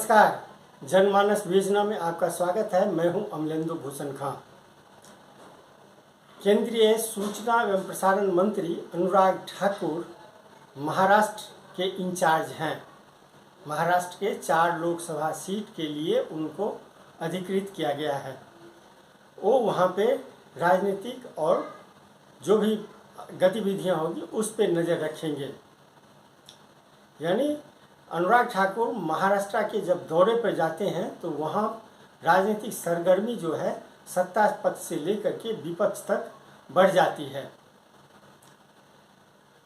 नमस्कार, जनमानस योजना में आपका स्वागत है। मैं हूं अमलेंदु भूषण खां। केंद्रीय सूचना एवं प्रसारण मंत्री अनुराग ठाकुर महाराष्ट्र के इंचार्ज हैं। महाराष्ट्र के 4 लोकसभा सीट के लिए उनको अधिकृत किया गया है। वो वहाँ पे राजनीतिक और जो भी गतिविधियाँ होगी उस पर नज़र रखेंगे। यानी अनुराग ठाकुर महाराष्ट्र के जब दौरे पर जाते हैं तो वहाँ राजनीतिक सरगर्मी जो है सत्ता पक्ष से लेकर के विपक्ष तक बढ़ जाती है।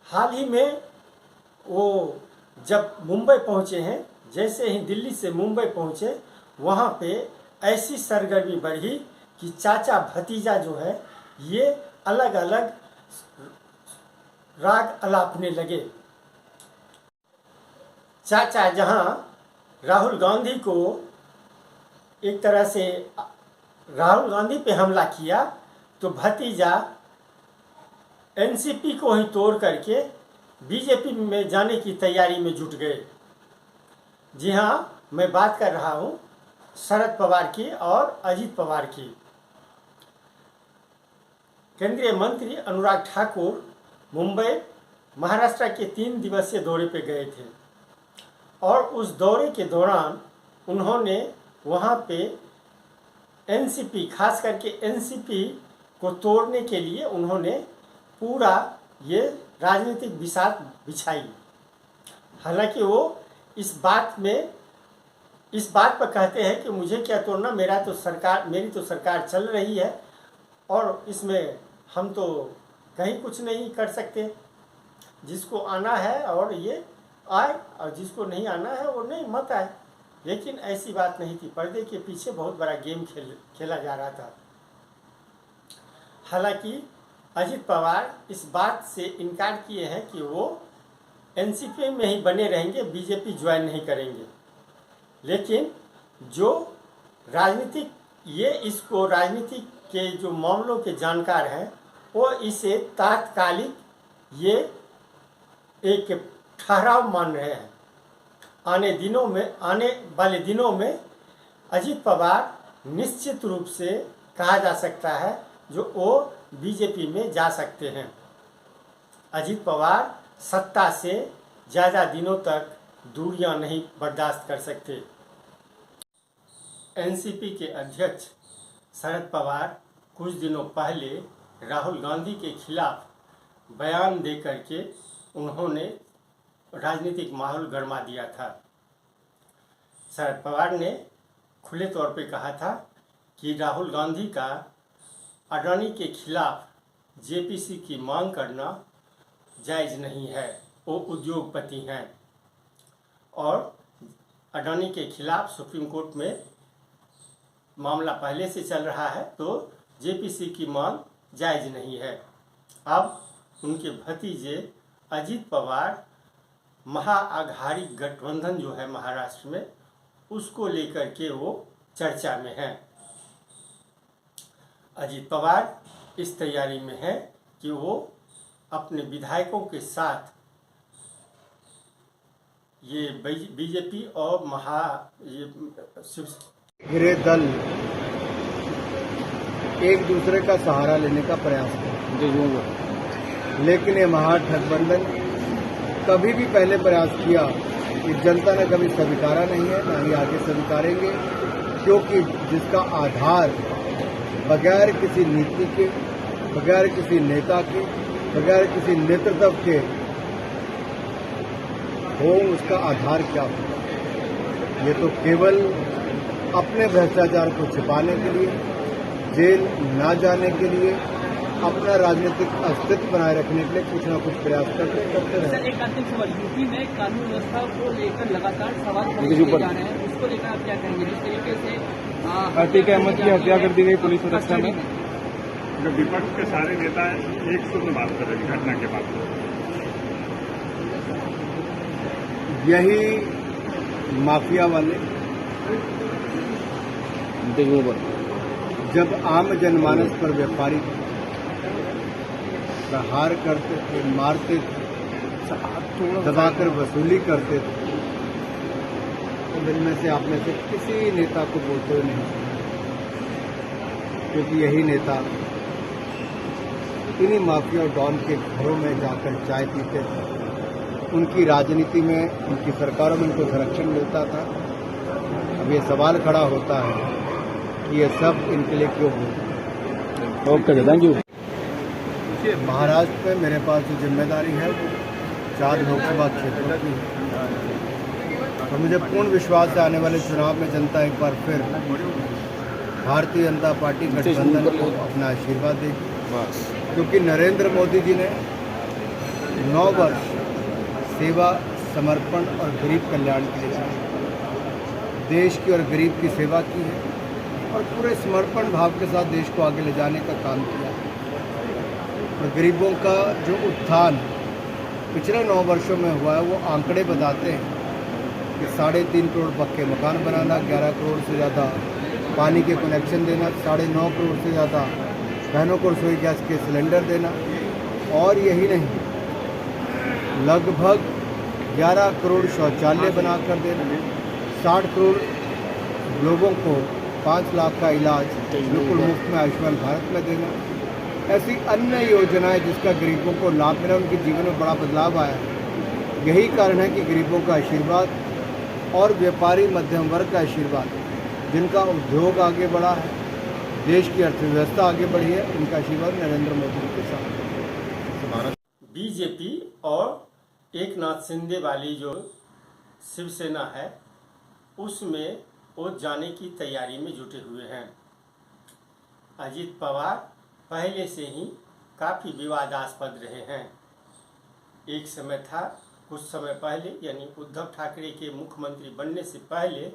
हाल ही में वो जब मुंबई पहुँचे हैं, जैसे ही दिल्ली से मुंबई पहुँचे वहाँ पे ऐसी सरगर्मी बढ़ी कि चाचा भतीजा जो है ये अलग अलग राग अलापने लगे। चाचा जहां राहुल गांधी को एक तरह से राहुल गांधी पे हमला किया तो भतीजा एनसीपी को ही तोड़ करके बीजेपी में जाने की तैयारी में जुट गए। जी हां, मैं बात कर रहा हूं शरद पवार की और अजित पवार की। केंद्रीय मंत्री अनुराग ठाकुर मुंबई महाराष्ट्र के 3 दिवसीय दौरे पे गए थे और उस दौरे के दौरान उन्होंने वहाँ पे एनसीपी, खास करके एनसीपी को तोड़ने के लिए उन्होंने पूरा ये राजनीतिक बिसात बिछाई। हालांकि वो इस बात पर कहते हैं कि मुझे क्या तोड़ना, मेरी तो सरकार चल रही है और इसमें हम तो कहीं कुछ नहीं कर सकते। जिसको आना है और ये आए और जिसको नहीं आना है वो नहीं मत आए। लेकिन ऐसी बात नहीं थी, पर्दे के पीछे बहुत बड़ा गेम खेला जा रहा था। हालांकि अजित पवार इस बात से इनकार किए हैं कि वो एनसीपी में ही बने रहेंगे, बीजेपी ज्वाइन नहीं करेंगे। लेकिन जो इसको राजनीतिक के जो मामलों के जानकार हैं वो इसे तात्कालिक ये एक ठहराव मान रहे हैं। आने वाले दिनों में अजित पवार निश्चित रूप से कहा जा सकता है जो वो बीजेपी में जा सकते हैं। अजित पवार सत्ता से ज़्यादा दिनों तक दूरियां नहीं बर्दाश्त कर सकते। एनसीपी के अध्यक्ष शरद पवार कुछ दिनों पहले राहुल गांधी के खिलाफ बयान देकर के उन्होंने राजनीतिक माहौल गरमा दिया था। शरद पवार ने खुले तौर पे कहा था कि राहुल गांधी का अडानी के खिलाफ जेपीसी की मांग करना जायज़ नहीं है। वो उद्योगपति हैं और अडानी के खिलाफ सुप्रीम कोर्ट में मामला पहले से चल रहा है, तो जेपीसी की मांग जायज़ नहीं है। अब उनके भतीजे अजित पवार महाआघाड़ी गठबंधन जो है महाराष्ट्र में, उसको लेकर के वो चर्चा में हैं। अजित पवार इस तैयारी में है कि वो अपने विधायकों के साथ ये बीजेपी और घिरे दल एक दूसरे का सहारा लेने का प्रयास कर, लेकिन ये महागठबंधन कभी भी पहले प्रयास किया कि जनता ने कभी स्वीकारा नहीं है, ना ही आगे स्वीकारेंगे, क्योंकि जिसका आधार बगैर किसी नीति के, बगैर किसी नेता के, बगैर किसी नेतृत्व के हो, उसका आधार क्या होगा? ये तो केवल अपने भ्रष्टाचार को छिपाने के लिए, जेल ना जाने के लिए, अपना राजनीतिक अस्तित्व बनाए रखने के लिए कुछ न कुछ प्रयास करते रहे। एक अंतिम सवाल, यूपी में कानून व्यवस्था को लेकर लगातार सवाल खड़े किए जा रहे हैं, उसको लेकर आप क्या कहेंगे? जिस तरीके से अतीक अहमद की हत्या कर दी गई पुलिस सुरक्षा में, जो विपक्ष के सारे नेता एक सुर में बात कर रहे हैं घटना के बाद, यही माफिया वाले जब आम जनमानस पर व्यापारी प्रहार करते थे, मारते थे, दबाकर वसूली करते थे, जिनमें से आप में से किसी नेता को बोलते हुए नहीं सुना, क्योंकि यही नेता इन्हीं माफिया और डॉन के घरों में जाकर चाय पीते थे। उनकी राजनीति में, उनकी सरकारों में उनको संरक्षण मिलता था। अब ये सवाल खड़ा होता है कि ये सब इनके लिए क्यों हुआ। Okay, thank you. महाराष्ट्र में मेरे पास जो जिम्मेदारी है वो 4 लोकसभा क्षेत्रों की है, तो मुझे पूर्ण विश्वास है आने वाले चुनाव में जनता एक बार फिर भारतीय जनता पार्टी गठबंधन को अपना आशीर्वाद देगी, क्योंकि नरेंद्र मोदी जी ने 9 वर्ष सेवा, समर्पण और गरीब कल्याण के लिए देश की और गरीब की सेवा की है और पूरे समर्पण भाव के साथ देश को आगे ले जाने का काम किया है। और गरीबों का जो उत्थान पिछले 9 वर्षों में हुआ है वो आंकड़े बताते हैं कि 3.5 करोड़ पक्के मकान बनाना, 11 करोड़ से ज़्यादा पानी के कनेक्शन देना, 9.5 करोड़ से ज़्यादा बहनों को रसोई गैस के सिलेंडर देना, और यही नहीं, लगभग 11 करोड़ शौचालय बनाकर देना, 60 करोड़ लोगों को 5 लाख का इलाज बिल्कुल मुफ्त में आयुष्मान भारत में देना, ऐसी अन्य योजनाएं जिसका गरीबों को लाभ मिला, उनके जीवन में बड़ा बदलाव आया। यही कारण है कि गरीबों का आशीर्वाद और व्यापारी मध्यम वर्ग का आशीर्वाद, जिनका उद्योग आगे बढ़ा है, देश की अर्थव्यवस्था आगे बढ़ी है, उनका आशीर्वाद नरेंद्र मोदी के साथ। बीजेपी और एकनाथ शिंदे वाली जो शिवसेना है उसमें वो जाने की तैयारी में जुटे हुए हैं। अजित पवार पहले से ही काफ़ी विवादास्पद रहे हैं। एक समय था, कुछ समय पहले, यानी उद्धव ठाकरे के मुख्यमंत्री बनने से पहले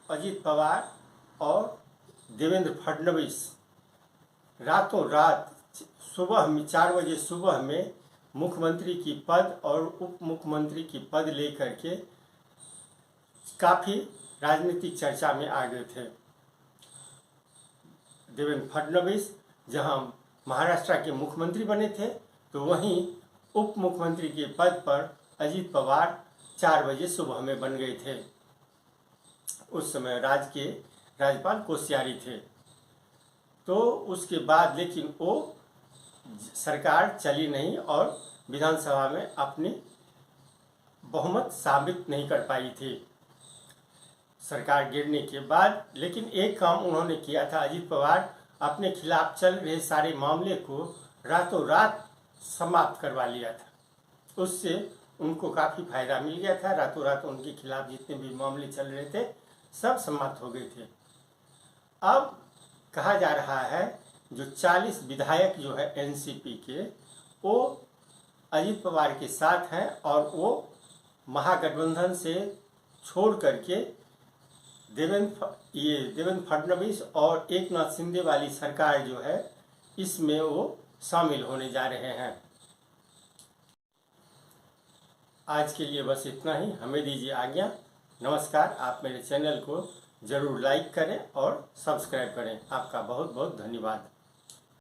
अजित पवार और देवेंद्र फडणवीस रातों रात सुबह में 4 बजे सुबह में मुख्यमंत्री की पद और उप मुख्यमंत्री की पद लेकर के काफ़ी राजनीतिक चर्चा में आ गए थे। देवेंद्र फडणवीस जहां महाराष्ट्र के मुख्यमंत्री बने थे, तो वहीं उप मुख्यमंत्री के पद पर अजित पवार 4 बजे सुबह में बन गए थे। उस समय राज्य के राज्यपाल कोश्यारी थे। तो उसके बाद लेकिन वो सरकार चली नहीं और विधानसभा में अपनी बहुमत साबित नहीं कर पाई थी सरकार गिरने के बाद। लेकिन एक काम उन्होंने किया था, अजित पवार अपने खिलाफ चल रहे सारे मामले को रातों रात समाप्त करवा लिया था। उससे उनको काफ़ी फायदा मिल गया था। रातों रात उनके खिलाफ जितने भी मामले चल रहे थे सब समाप्त हो गए थे। अब कहा जा रहा है जो 40 विधायक जो है एनसीपी के, वो अजित पवार के साथ हैं और वो महागठबंधन से छोड़ करके देवेंद्र फडणवीस और एकनाथ शिंदे वाली सरकार जो है इसमें वो शामिल होने जा रहे हैं। आज के लिए बस इतना ही, हमें दीजिए आज्ञा। नमस्कार। आप मेरे चैनल को जरूर लाइक करें और सब्सक्राइब करें। आपका बहुत बहुत धन्यवाद।